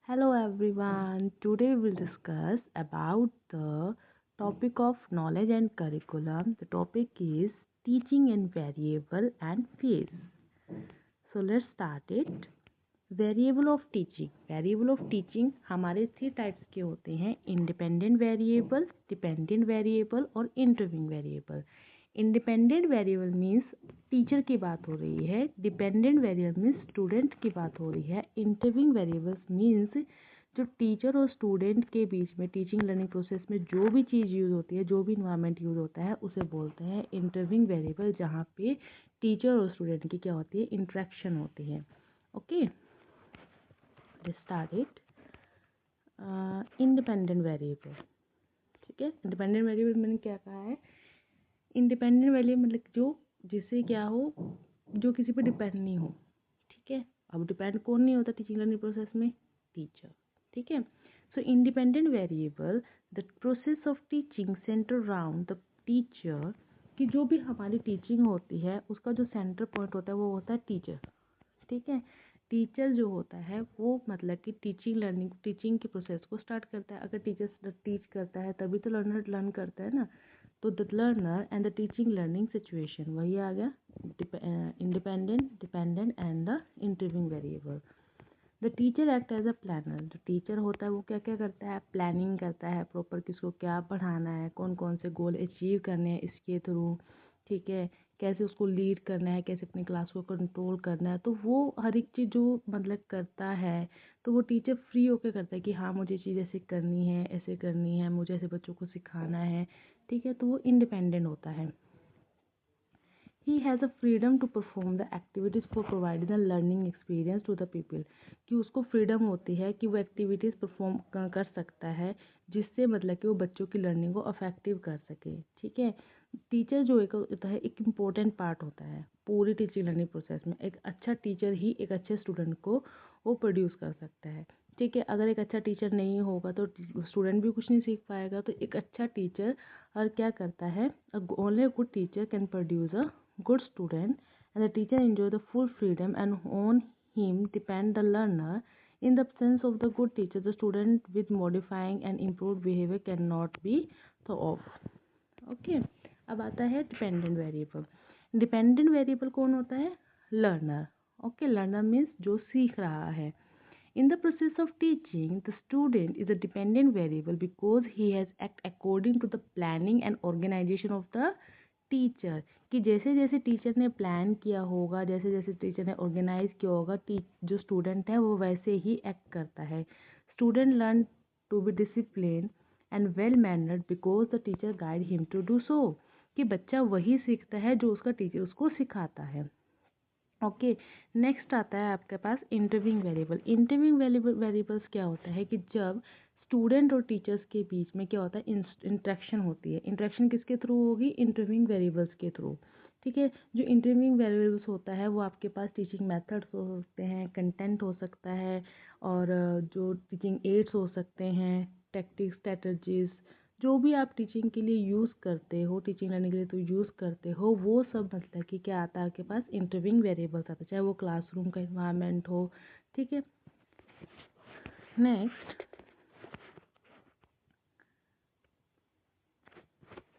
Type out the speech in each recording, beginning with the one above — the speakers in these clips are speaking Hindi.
Hello everyone. Today we will discuss about the topic of knowledge and curriculum. The topic is teaching in variable and phase. So let's start it. Variable of teaching. Variable of teaching हमारे 3 टाइप्स के होते हैं: इंडिपेंडेंट वेरिएबल, डिपेंडेंट वेरिएबल और interviewing variable. Independent variable means teacher की बात हो रही है, डिपेंडेंट वेरिएबल मीन्स स्टूडेंट की बात हो रही है, इंटरव्यूइंग वेरिएबल्स मीन्स जो टीचर और स्टूडेंट के बीच में टीचिंग लर्निंग प्रोसेस में जो भी चीज़ यूज़ होती है, जो भी इन्वायरमेंट यूज़ होता है, उसे बोलते हैं इंटरव्यूइंग वेरिएबल, जहाँ पे टीचर और स्टूडेंट की क्या होती है, इंट्रैक्शन होती है। Okay, let's start it. Independent variable, ठीक है। इंडिपेंडेंट वेरिएबल मैंने क्या कहा है, इंडिपेंडेंट वेरिएबल मतलब जो जिससे क्या हो, जो किसी पे डिपेंड नहीं हो, ठीक है। अब डिपेंड कौन नहीं होता टीचिंग लर्निंग प्रोसेस में, टीचर, ठीक है। सो independent variable, the process of teaching centre around the teacher, कि जो भी हमारी टीचिंग होती है उसका जो सेंटर पॉइंट होता है वो होता है टीचर, ठीक है। टीचर जो होता है वो मतलब कि टीचिंग के प्रोसेस को स्टार्ट करता है। अगर टीचर टीच करता है तभी तो लर्नर लर्न करता है ना। तो the learner and the teaching learning situation, वही आ गया independent, dependent and the intervening variable. The teacher act as a planner, जो टीचर होता है वो क्या क्या करता है, प्लानिंग करता है प्रॉपर, किसको क्या पढ़ाना है, कौन कौन से गोल अचीव करने हैं इसके थ्रू, ठीक है। कैसे उसको लीड करना है, कैसे अपनी क्लास को कंट्रोल करना है, तो वो हर एक चीज़ जो मतलब करता है, तो वो टीचर फ्री होकर करता है कि हाँ मुझे चीज़ ऐसे करनी है, ऐसे करनी है, मुझे ऐसे बच्चों को सिखाना है, ठीक है। तो वो इंडिपेंडेंट होता है। He has a freedom to perform the activities for providing the learning experience to the people, कि उसको फ्रीडम होती है कि वो एक्टिविटीज़ परफॉर्म कर सकता है जिससे मतलब कि वो बच्चों की लर्निंग को अफेक्टिव कर सके, ठीक है। टीचर जो एक होता है एक इम्पोर्टेंट पार्ट होता है पूरी टीचिंग लर्निंग प्रोसेस में। एक अच्छा टीचर ही एक अच्छे स्टूडेंट को वो प्रोड्यूस कर सकता है, ठीक है। अगर एक अच्छा टीचर नहीं होगा तो स्टूडेंट भी कुछ नहीं सीख पाएगा। तो एक अच्छा टीचर और क्या करता है, only good teacher can produce a good student, and the teacher enjoy the full freedom and on him depend the learner. In the absence of the good teacher, the student with modifying and improved behavior cannot be thought of. Okay, अब आता है डिपेंडेंट वेरिएबल। डिपेंडेंट वेरिएबल कौन होता है, लर्नर। ओके, लर्नर मीन्स जो सीख रहा है। In the process of teaching, the student is a dependent variable because he has act according to the planning and organization of the teacher, कि जैसे जैसे टीचर ने प्लान किया होगा, जैसे जैसे टीचर ने ऑर्गेनाइज किया होगा, जो स्टूडेंट है वो वैसे ही एक्ट करता है। Student learn to be discipline and well mannered because the teacher guide him to do so, कि बच्चा वही सीखता है जो उसका टीचर उसको सिखाता है। ओके, नेक्स्ट आता है आपके पास इंटरव्यूइंग वेरिएबल। इंटरव्यूइंग वेरिएबल्स क्या होता है कि जब स्टूडेंट और टीचर्स के बीच में क्या होता है, इंट्रैक्शन होती है। इंट्रैक्शन किसके थ्रू होगी, इंटरव्यूइंग वेरिएबल्स के थ्रू, ठीक है। जो इंटरव्यूइंग वेरिएबल्स होता है वो आपके पास टीचिंग मेथड्स हो सकते हैं, कंटेंट हो सकता है, और जो टीचिंग एड्स हो सकते हैं, टेक्टिक्स, स्ट्रेटजीज, जो भी आप टीचिंग के लिए यूज़ करते हो, टीचिंग लर्निंग के लिए तो यूज़ करते हो, वो सब मतलब कि क्या आता है आपके पास, इंटरव्यूइंग वेरिएबल्स आता है, चाहे वो क्लासरूम का इन्वायरमेंट हो, ठीक है।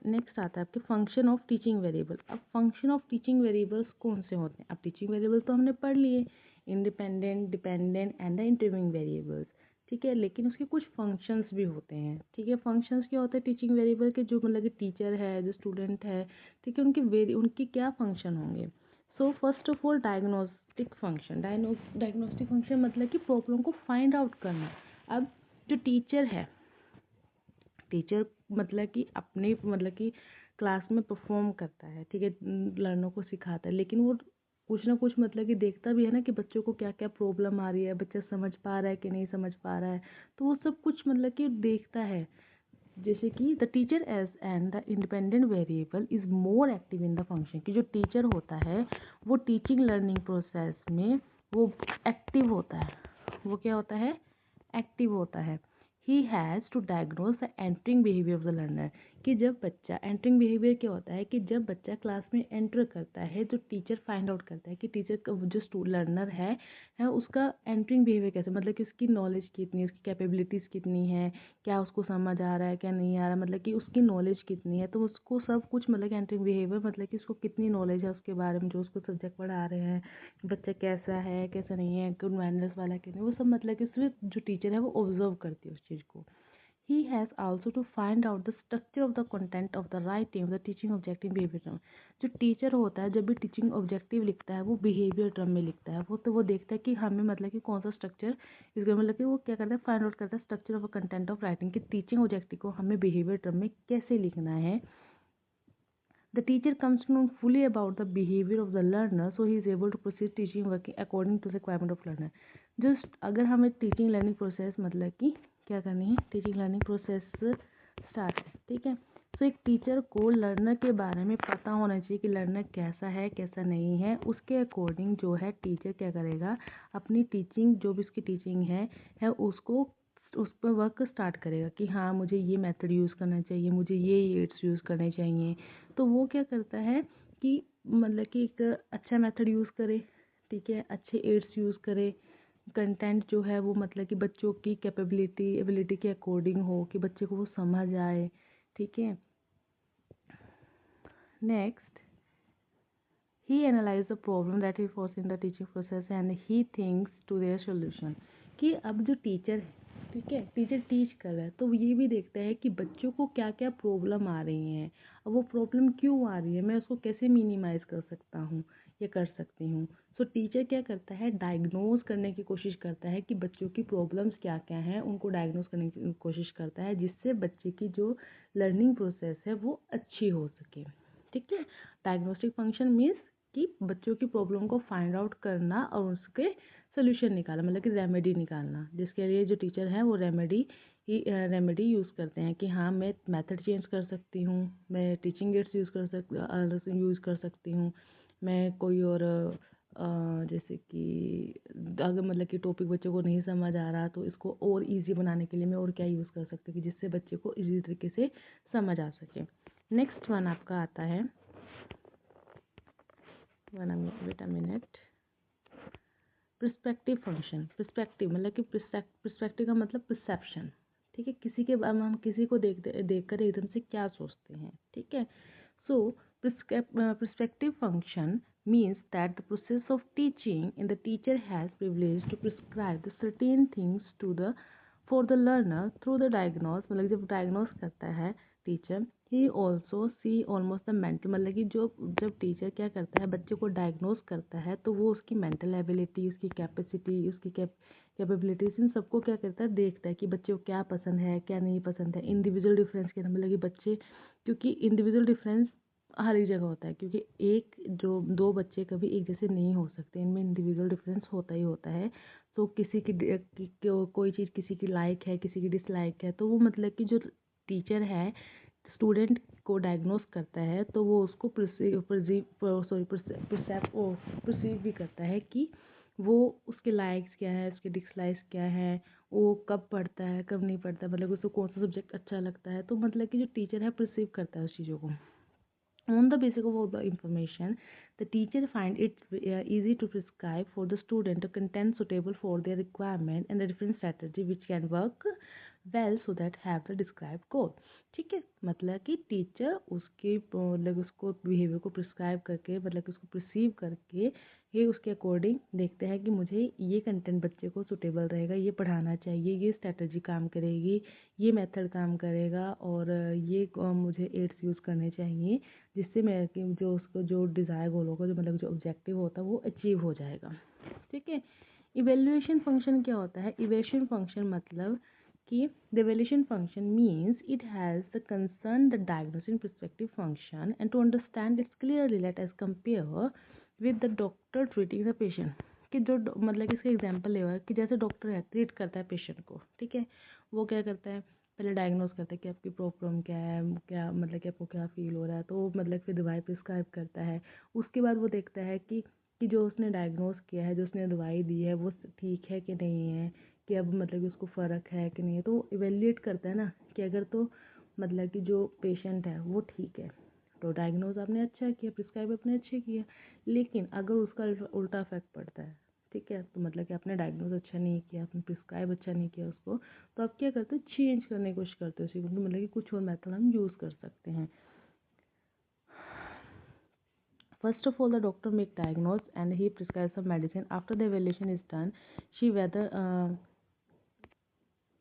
नेक्स्ट आता है आपके फंक्शन ऑफ टीचिंग वेरिएबल। अब फंक्शन ऑफ टीचिंग वेरिएबल्स कौन से होते हैं, अब टीचिंग वेरिएबल तो हमने पढ़ लिए, independent, dependent and the interviewing variables, ठीक है। लेकिन उसके कुछ फंक्शंस भी होते हैं, ठीक है। फंक्शंस क्या होते हैं टीचिंग वेरिएबल के, जो मतलब कि टीचर है, जो स्टूडेंट है, ठीक है, उनके क्या फंक्शन होंगे। So first of all diagnostic function. Diagnostic function मतलब कि प्रॉब्लम को फाइंड आउट करना। अब जो टीचर है, टीचर मतलब कि अपने मतलब कि क्लास में परफॉर्म करता है, ठीक है, लर्नर को सिखाता है, लेकिन वो कुछ ना कुछ मतलब कि देखता भी है ना कि बच्चों को क्या क्या प्रॉब्लम आ रही है, बच्चा समझ पा रहा है कि नहीं समझ पा रहा है, तो वो सब कुछ मतलब कि देखता है। जैसे कि the teacher as and the independent variable is more active in the function, कि जो टीचर होता है वो टीचिंग लर्निंग प्रोसेस में वो एक्टिव होता है। वो क्या होता है, एक्टिव होता है, he has to diagnose the entering behaviour of the learner, कि जब बच्चा एंटरिंग बिहेवियर क्या होता है कि जब बच्चा क्लास में एंटर करता है तो टीचर फाइंड आउट करता है कि टीचर का जो लर्नर है उसका एंटरिंग बिहेवियर कैसे, मतलब कि उसकी नॉलेज कितनी है, उसकी कैपेबिलिटीज़ कितनी है, क्या उसको समझ आ रहा है क्या नहीं आ रहा, मतलब कि उसकी नॉलेज कितनी है, तो उसको सब कुछ मतलब कि एंटरिंग बिहेवियर मतलब कि उसको कितनी नॉलेज है उसके बारे में जो उसको सब्जेक्ट पढ़ा रहे हैं, बच्चा कैसा है कैसा नहीं है, गुड मैनर्स वाला कि नहीं, वो सब मतलब कि उसमें जो टीचर है वो ऑब्जर्व करती है उस चीज़ को। He has also to find out the structure of the content of the writing of the teaching objective behavior term। जो टीचर होता है जब भी टीचिंग ऑब्जेक्टिव लिखता है वो बिहेवियर टर्म में लिखता है, वो देखता है कि हमें मतलब कि कौन सा स्ट्रक्चर इसका मतलब कि वो क्या करता है फाइंड आउट करता है structure of content of writing कि टीचिंग ऑब्जेक्टिव को हमें बिहेवियर टर्म में कैसे लिखना है। The teacher comes to know fully about the behavior of the learner, so he is able to proceed teaching working according to the requirement of learner। Just अगर हमें टीचिंग लर्निंग प्रोसेस मतलब कि क्या करनी है, टीचिंग लर्निंग प्रोसेस स्टार्ट है, ठीक है। सो एक टीचर को लर्नर के बारे में पता होना चाहिए कि लर्नर कैसा है कैसा नहीं है, उसके अकॉर्डिंग जो है टीचर क्या करेगा अपनी टीचिंग जो भी उसकी टीचिंग है उसको उस पर वर्क स्टार्ट करेगा कि हाँ मुझे ये मेथड यूज़ करना चाहिए, मुझे ये एड्स यूज़ करने चाहिए। तो वो क्या करता है कि मतलब कि एक अच्छा मेथड यूज़ करे, ठीक है, अच्छे एड्स यूज़ करे, कंटेंट जो है वो मतलब कि बच्चों की कैपेबिलिटी एबिलिटी के अकॉर्डिंग हो कि बच्चे को वो समझ आए, ठीक है। Next, he analyse the problem that he face in the teaching process and he thinks to their solution. कि अब जो टीचर है, ठीक है, टीचर टीच कर रहा है तो ये भी देखता है कि बच्चों को क्या क्या प्रॉब्लम आ रही हैं, अब वो प्रॉब्लम क्यों आ रही है, मैं उसको कैसे मिनिमाइज़ कर सकता हूँ या कर सकती हूँ। सो टीचर क्या करता है डायग्नोज करने की कोशिश करता है कि बच्चों की प्रॉब्लम्स क्या क्या हैं, उनको डायग्नोज करने की कोशिश करता है जिससे बच्चे की जो लर्निंग प्रोसेस है वो अच्छी हो सके, ठीक है। डायग्नोस्टिक फंक्शन मीन्स कि बच्चों की प्रॉब्लम को फाइंड आउट करना और उसके सोल्यूशन निकालना, मतलब कि रेमेडी निकालना, जिसके लिए जो टीचर है वो रेमेडी यूज़ करते हैं कि हाँ मैं मेथड चेंज कर सकती हूँ, मैं टीचिंग एड्स यूज़ कर सकती हूँ, मैं कोई और जैसे कि अगर मतलब कि टॉपिक बच्चों को नहीं समझ आ रहा तो इसको और इजी बनाने के लिए मैं और क्या यूज़ कर सकती हूँ कि जिससे बच्चे को इजी तरीके से समझ आ सके। नेक्स्ट वन आपका आता है wait a minute, perspective function. Perspective मतलब कि पर्सपेक्टिव का मतलब परसेप्शन, ठीक है, किसी के हम किसी को देख कर एकदम से क्या सोचते हैं, ठीक है। सो perspective function means that the process of teaching and the teacher has privilege to prescribe the certain things to the for the learner through the diagnose, मतलब जब diagnose करता है teacher he also see almost the mental, मतलब कि जो जब टीचर क्या करता है बच्चे को डायग्नोस करता है तो वो उसकी मेंटल एबिलिटी उसकी कैपेसिटी उसकी कैपेबिलिटीज इन सबको क्या करता है देखता है कि बच्चे को क्या पसंद है क्या नहीं पसंद है। इंडिविजुअल डिफरेंस के मतलब कि बच्चे क्योंकि इंडिविजुअल डिफरेंस हर एक जगह होता है क्योंकि एक जो दो बच्चे कभी एक जैसे नहीं हो सकते, इनमें इंडिविजुअल डिफरेंस होता ही होता है। तो किसी कोई चीज़ किसी की लाइक है किसी की डिसलाइक है तो वो मतलब कि जो टीचर है स्टूडेंट को डायग्नोस करता है तो वो उसको परसीव भी करता है कि वो उसके लाइक्स क्या है उसके डिसलाइक्स क्या है, वो कब पढ़ता है कब नहीं पढ़ता, मतलब उसको कौन सा सब्जेक्ट अच्छा लगता है, तो मतलब कि जो टीचर है परसीव करता है उस चीज़ों को। On the basis of all the information, the teacher find it easy to prescribe for the student a content suitable for their requirement and a different strategy which can work well so that have the described goal। ठीक है, मतलब कि टीचर उसके मतलब उसको बिहेवियर को प्रिस्क्राइब करके मतलब कि उसको परसीव करके ये उसके अकॉर्डिंग देखते हैं कि मुझे ये कंटेंट बच्चे को सुटेबल रहेगा, ये पढ़ाना चाहिए, ये स्ट्रेटजी काम करेगी, ये मेथड काम करेगा और ये मुझे एड्स यूज़ करने चाहिए जिससे मैं कि जो उसको जो डिज़ायर गोल होगा जो मतलब जो ऑब्जेक्टिव होता है वो अचीव हो जाएगा, ठीक है। इवेल्युएशन फंक्शन क्या होता है, इवेल्युएशन फंक्शन मतलब कि the evaluation function means it has the concern the diagnosis perspective function and to understand its clearly let us compare with the doctor treating the patient. कि जो मतलब कि इसका एग्जांपल लेगा कि जैसे डॉक्टर है ट्रीट करता है पेशेंट को, ठीक है, वो क्या करता है पहले डायग्नोस करता है कि आपकी प्रॉब्लम क्या है, क्या मतलब कि आपको क्या फील हो रहा है, तो वो मतलब फिर दवाई प्रिस्क्राइब करता है। उसके बाद वो देखता है कि जो उसने डायग्नोस किया है जो उसने दवाई दी है वो ठीक है कि नहीं है, कि अब मतलब कि उसको फ़र्क है कि नहीं है, तो वो इवेल्युएट करता है ना कि अगर तो मतलब कि जो पेशेंट है वो ठीक है तो डायग्नोज आपने अच्छा किया, प्रिस्क्राइब आपने अच्छे किया, लेकिन अगर उसका उल्टा इफेक्ट पड़ता है, ठीक है, तो मतलब कि आपने डायग्नोज अच्छा नहीं किया, आपने प्रिस्क्राइब अच्छा नहीं किया उसको, तो आप क्या करते हो, चेंज करने की कोशिश करते हो उसी को, तो मतलब कि कुछ और मेथड हम यूज़ कर सकते हैं। First of all, the doctor make diagnose and he prescribes some medicine. After the evaluation is done, she whether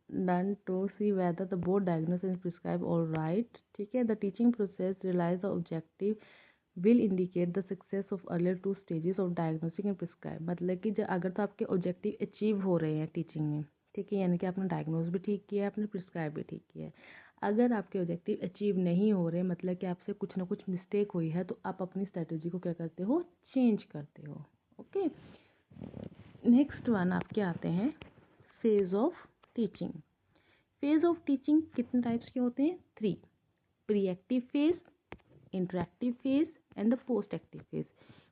done to see whether the both diagnosis and prescribe all right. ठीक है, the teaching process relies the objective will indicate the success of earlier two stages of diagnosing and prescribe. मतलब कि अगर तो आपके ऑब्जेक्टिव अचीव हो रहे हैं टीचिंग में, ठीक है, यानी कि आपने डायग्नोज भी ठीक किया है, आपने प्रिस्क्राइब भी ठीक किया है। अगर आपके ऑब्जेक्टिव अचीव नहीं हो रहे, मतलब कि आपसे कुछ ना कुछ मिस्टेक हुई है, तो आप अपनी स्ट्रेटजी को क्या करते हो, चेंज करते हो। ओके, नेक्स्ट वन आपके आते हैं phase of teaching. Phase of teaching कितने टाइप्स के होते हैं, 3, pre active phase, interactive phase and the post active phase.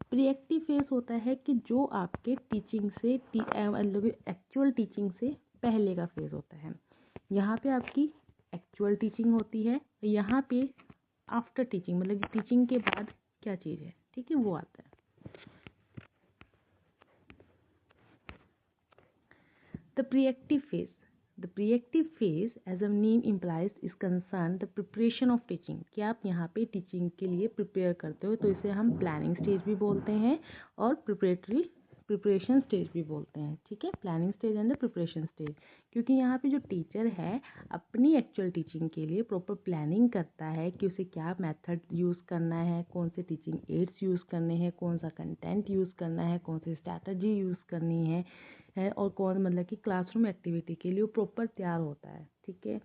Pre active phase होता है कि जो आपके टीचिंग से मतलब एक्चुअल टीचिंग से पहले का फेज होता है। यहाँ पे आपकी एक्चुअल टीचिंग होती है, यहाँ पे आफ्टर टीचिंग मतलब टीचिंग के बाद क्या चीज़ है, ठीक है, वो आता है। The pre-active phase. The pre-active phase, as the name implies, is concerned the preparation of teaching. कि आप यहाँ पे टीचिंग के लिए प्रिपेयर करते हो, तो इसे हम प्लानिंग स्टेज भी बोलते हैं और प्रिपरेशन स्टेज भी बोलते हैं, ठीक है, planning stage and the preparation stage. क्योंकि यहाँ पे जो टीचर है अपनी एक्चुअल टीचिंग के लिए प्रॉपर प्लानिंग करता है कि उसे क्या मेथड यूज़ करना है, कौन से टीचिंग एड्स यूज़ करने हैं, कौन सा कंटेंट यूज़ करना है, कौन सी स्ट्रैटेजी यूज़ करनी है और कौन मतलब कि क्लासरूम एक्टिविटी के लिए वो प्रॉपर तैयार होता है, ठीक है,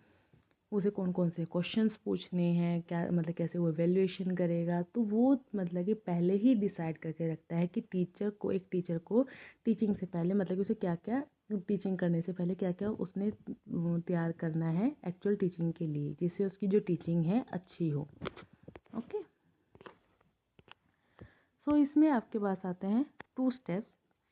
उसे कौन कौन से क्वेश्चंस पूछने हैं, क्या मतलब कैसे वो एवेल्युएशन करेगा, तो वो मतलब कि पहले ही डिसाइड करके रखता है कि एक टीचर को टीचिंग से पहले मतलब कि उसे क्या क्या टीचिंग करने से पहले क्या क्या उसने तैयार करना है एक्चुअल टीचिंग के लिए, जिससे उसकी जो टीचिंग है अच्छी हो। ओके, सो इसमें आपके पास आते हैं 2 steps,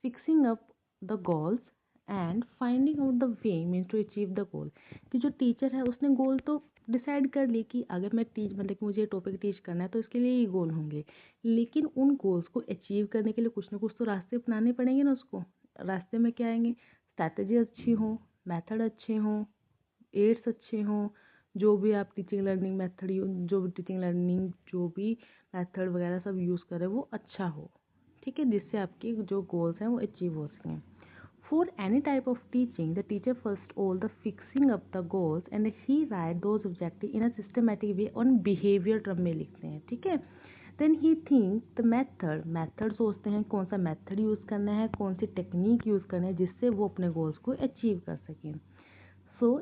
fixing up the goals and finding out the way means to achieve the goal. कि जो टीचर है उसने गोल तो डिसाइड कर ली कि अगर मैं मतलब कि मुझे टॉपिक टीच करना है तो इसके लिए ये गोल होंगे, लेकिन उन गोल्स को अचीव करने के लिए कुछ ना कुछ तो रास्ते अपनाने पड़ेंगे ना उसको। रास्ते में क्या आएंगे, स्ट्रैटेजी अच्छी हो, मेथड अच्छे हों, एड्स अच्छे हों, जो भी आप टीचिंग लर्निंग मेथड जो भी टीचिंग लर्निंग जो भी मेथड वगैरह सब यूज़ करें वो अच्छा हो, ठीक है, जिससे आपके जो गोल्स हैं वो अचीव हो सकें। For any type of teaching the teacher first all the fixing up the goals and he write those objective in a systematic way on behaviour term में लिखते हैं, ठीक है। Then he think the method सोचते हैं कौन सा मेथड यूज़ करना है, कौन सी टेक्निक यूज़ करना है जिससे वो अपने गोल्स को अचीव कर सकें।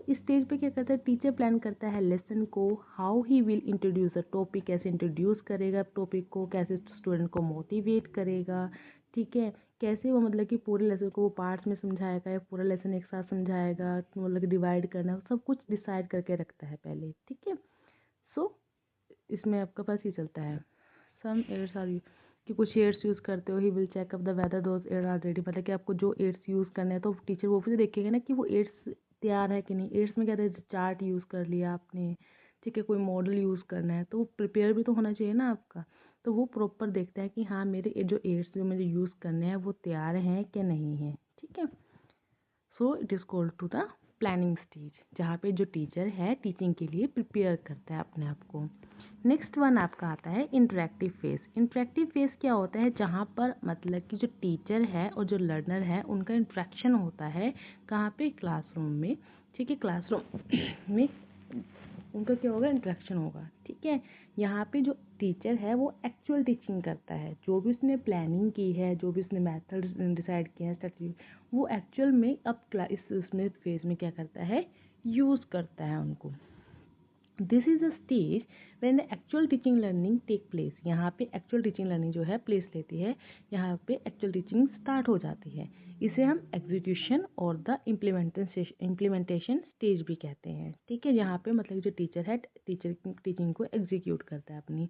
इस स्टेज पे क्या करता है, टीचर प्लान करता है लेसन को, how he will introduce a topic, कैसे इंट्रोड्यूस करेगा टॉपिक को, कैसे स्टूडेंट को मोटिवेट करेगा, ठीक है, कैसे वो मतलब कि पूरे लेसन को वो पार्ट्स में समझाएगा या पूरा लेसन एक साथ समझाएगा, मतलब कि डिवाइड करना, सब कुछ डिसाइड करके रखता है पहले, ठीक है। इसमें आपका पास ही चलता है सम एड्स आर कि कुछ एड्स यूज़ करते हो, he will check up the whether those aid are ready, मतलब कि आपको जो एड्स यूज़ करने हैं तो टीचर वो भी देखेगा ना कि वो एड्स तैयार है कि नहीं। एड्स में क्या है, चार्ट यूज़ कर लिया आपने, ठीक है, कोई मॉडल यूज़ करना है तो वो प्रिपेयर भी तो होना चाहिए ना आपका, तो वो प्रॉपर देखता है कि हाँ मेरे जो एड्स जो मुझे यूज़ करने हैं वो तैयार हैं कि नहीं है, ठीक है। So it is called to the planning stage, जहाँ पे जो टीचर है टीचिंग के लिए प्रिपेयर करता है अपने आप को। नेक्स्ट वन आपका आता है इंटरेक्टिव फेज। इंटरेक्टिव फेज क्या होता है, जहाँ पर मतलब कि जो टीचर है और जो लर्नर है उनका इंट्रैक्शन होता है, कहाँ पे, क्लासरूम में, ठीक है, क्लासरूम में उनका क्या होगा, इंट्रैक्शन होगा, ठीक है। यहाँ पे जो टीचर है वो एक्चुअल टीचिंग करता है, जो भी उसने प्लानिंग की है, जो भी उसने मेथड डिसाइड किया है, स्ट्रेटजी, वो एक्चुअल में अब इस उसमें फेज में क्या करता है, यूज़ करता है उनको। This is a stage when the actual teaching learning take place. यहाँ पे एक्चुअल टीचिंग लर्निंग जो है प्लेस लेती है, यहाँ पे एक्चुअल टीचिंग स्टार्ट हो जाती है। इसे हम एग्जीक्यूशन और द इम्प्लीमेंटेशन स्टेज भी कहते हैं, ठीक है। यहाँ पे मतलब जो टीचर है टीचिंग को एग्जीक्यूट करता है अपनी,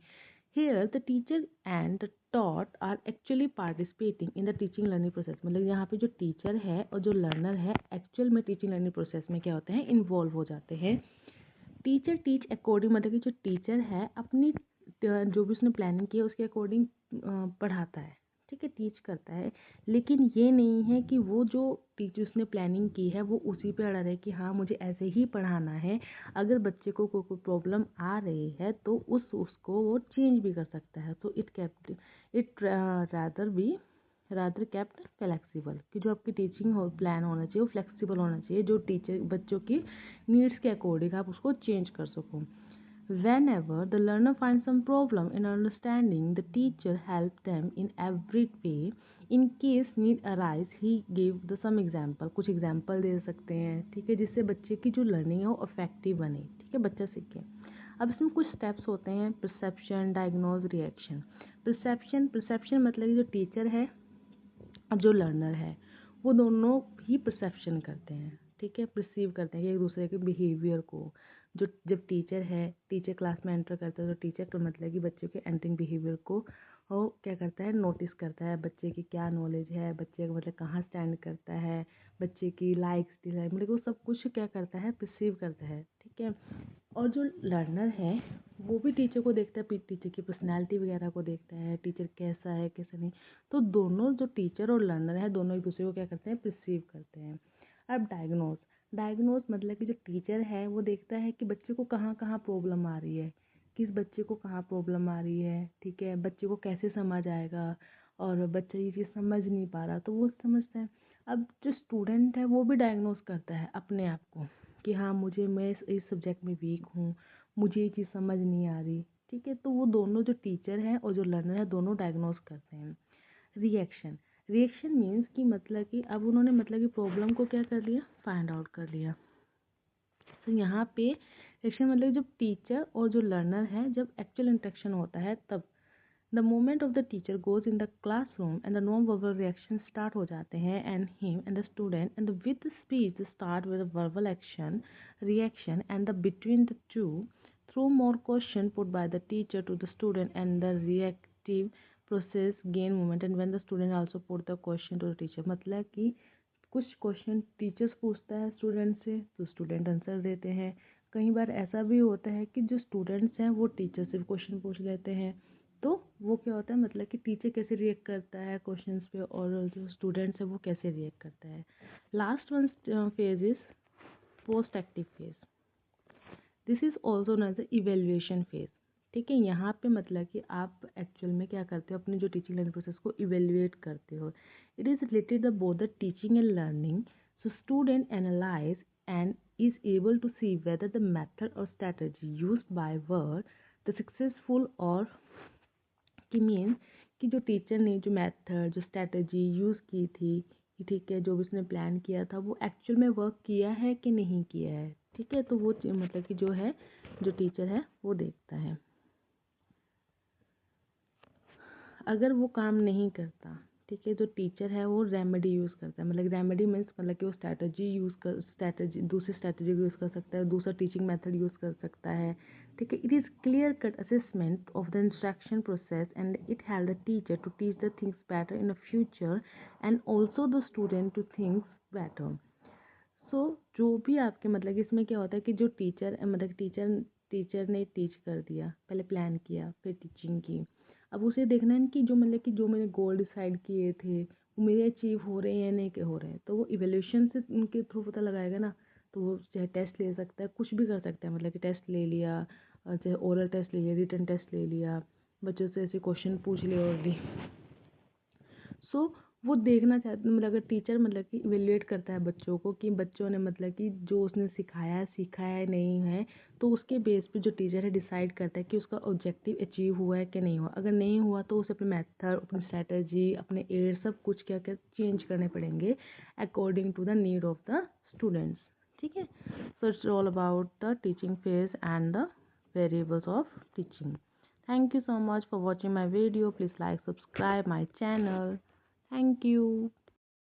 Here the teacher and the taught are actually participating in the teaching learning process. मतलब यहाँ पे जो टीचर है और जो लर्नर है एक्चुअल में टीचिंग लर्निंग प्रोसेस में क्या होते हैं, इन्वॉल्व हो जाते हैं. टीचर टीच अकॉर्डिंग, मतलब कि जो टीचर है अपनी जो भी उसने प्लानिंग की है उसके अकॉर्डिंग पढ़ाता है, ठीक है, टीच करता है. लेकिन ये नहीं है कि वो जो टीचर उसने प्लानिंग की है वो उसी पे अड़ा रहे कि हाँ मुझे ऐसे ही पढ़ाना है. अगर बच्चे को कोई प्रॉब्लम आ रही है तो उसको वो चेंज भी कर सकता है. So it rather kept flexible, कि जो आपकी टीचिंग हो प्लान होना चाहिए वो फ्लेक्सिबल होना चाहिए, जो टीचर बच्चों की नीड्स के अकॉर्डिंग आप उसको चेंज कर सको. Whenever the learner finds some problem in understanding, the teacher helps them in every way. In case need arise, he gave the some example. कुछ एग्जाम्पल दे सकते हैं, ठीक है, जिससे बच्चे की जो लर्निंग है वो इफेक्टिव बने, ठीक है, बच्चा सीखे. अब इसमें कुछ स्टेप्स होते हैं, परसेप्शन, डायग्नोज, रिएक्शन. परसेप्शन मतलब कि जो टीचर है और जो लर्नर है वो दोनों ही परसेप्शन करते हैं, ठीक है, परसीव करते हैं एक दूसरे के बिहेवियर को. जो जब टीचर क्लास में एंटर करता है तो टीचर तो मतलब कि बच्चों के एंटरिंग बिहेवियर को वो क्या करता है, नोटिस करता है. बच्चे की क्या नॉलेज है, बच्चे का मतलब कहाँ स्टैंड करता है, बच्चे की लाइक्स डिसलाइक, मतलब वो सब कुछ क्या करता है, परसीव करता है, ठीक है. और जो लर्नर है वो भी टीचर को देखता है, टीचर की पर्सनैलिटी वगैरह को देखता है, टीचर कैसा है कैसा नहीं. तो दोनों जो टीचर और लर्नर है दोनों एक दूसरे को क्या करते हैं, परसीव करते हैं. अब डायग्नोज मतलब कि जो टीचर है वो देखता है कि बच्चे को कहाँ कहाँ प्रॉब्लम आ रही है, किस बच्चे को कहाँ प्रॉब्लम आ रही है, ठीक है, बच्चे को कैसे समझ आएगा, और बच्चा ये चीज़ समझ नहीं पा रहा तो वो समझता है. अब जो स्टूडेंट है वो भी डायग्नोज करता है अपने आप को कि हाँ मैं इस सब्जेक्ट में वीक हूँ, मुझे ये चीज़ समझ नहीं आ रही, ठीक है. तो वो दोनों जो टीचर हैं और जो लर्नर है दोनों डायग्नोज करते हैं. रिएक्शन मीन्स कि मतलब कि अब उन्होंने मतलब कि प्रॉब्लम को क्या कर लिया, फाइंड आउट कर लिया. तो यहाँ पे रिएक्शन मतलब जब टीचर और जो लर्नर है जब एक्चुअल इंटरेक्शन होता है तब the moment of the teacher goes in the classroom and the non verbal reaction start हो जाते हैं and him and the student and with speech start with verbal action reaction and the between the two through more question put by the teacher to the student and the reactive process gain moment and when the student also put the question to the teacher. मतलब कि कुछ क्वेश्चन टीचर्स पूछता है स्टूडेंट से तो स्टूडेंट आंसर देते हैं. कई बार ऐसा भी होता है कि जो स्टूडेंट्स हैं वो टीचर से भी क्वेश्चन पूछ लेते हैं. तो वो क्या होता है, मतलब कि टीचर कैसे रिएक्ट करता है क्वेश्चंस पे और जो स्टूडेंट्स है वो कैसे रिएक्ट करता है. Last one phase is post active phase. This is also known as evaluation phase. ठीक है, यहाँ पे मतलब कि आप एक्चुअल में क्या करते हो, अपनी जो टीचिंग लर्निंग प्रोसेस को इवेल्युएट करते हो. It is related the both the teaching and learning. So student analyse and is able to see whether the method or strategy used by were the successful or कि मीन कि जो टीचर ने जो मेथड जो स्ट्रैटेजी यूज़ की थी, ठीक है, जो भी उसने प्लान किया था वो एक्चुअल में वर्क किया है कि नहीं किया है, ठीक है. तो वो मतलब कि जो है जो टीचर है वो देखता है. अगर वो काम नहीं करता, ठीक है, जो टीचर है वो रेमेडी यूज़ करता है. मतलब रेमेडी मीन्स मतलब कि वो स्ट्रैटेजी दूसरी स्ट्रैटेजी यूज़ कर सकता है, दूसरा टीचिंग मेथड यूज़ कर सकता है, ठीक है. It is clear cut assessment of the instruction process and it help the teacher to teach the things better in the future and also the student to things better. So जो भी आपके मतलब कि इसमें क्या होता है कि जो टीचर मतलब टीचर ने टीच कर दिया, पहले प्लान किया फिर टीचिंग की. अब उसे देखना है कि जो मतलब कि जो मैंने गोल डिसाइड किए थे वो मेरे अचीव हो रहे हैं या नहीं के हो रहे हैं. तो वो इवेल्यूशन से उनके थ्रू पता लगाएगा ना. तो वो चाहे टेस्ट ले सकता है, कुछ भी कर सकता है, मतलब कि टेस्ट ले लिया, चाहे ओरल टेस्ट ले लिया, रिटन टेस्ट ले लिया, बच्चों से ऐसे क्वेश्चन पूछ लिए ऑलरेडी. सो वो देखना चाहते मतलब अगर टीचर मतलब कि इवेल्युएट करता है बच्चों को कि बच्चों ने मतलब कि जो उसने सिखाया सीखा है नहीं है, तो उसके बेस पे जो टीचर है डिसाइड करता है कि उसका ऑब्जेक्टिव अचीव हुआ है कि नहीं हुआ. अगर नहीं हुआ तो उसे अपने मेथड अपनी स्ट्रैटेजी अपने एड सब कुछ क्या क्या चेंज करने पड़ेंगे according to the need of the students. ठीक है. So it's all about the teaching phase and the variables of teaching. Thank you so much for watching my video. Please like, subscribe my channel. Thank you.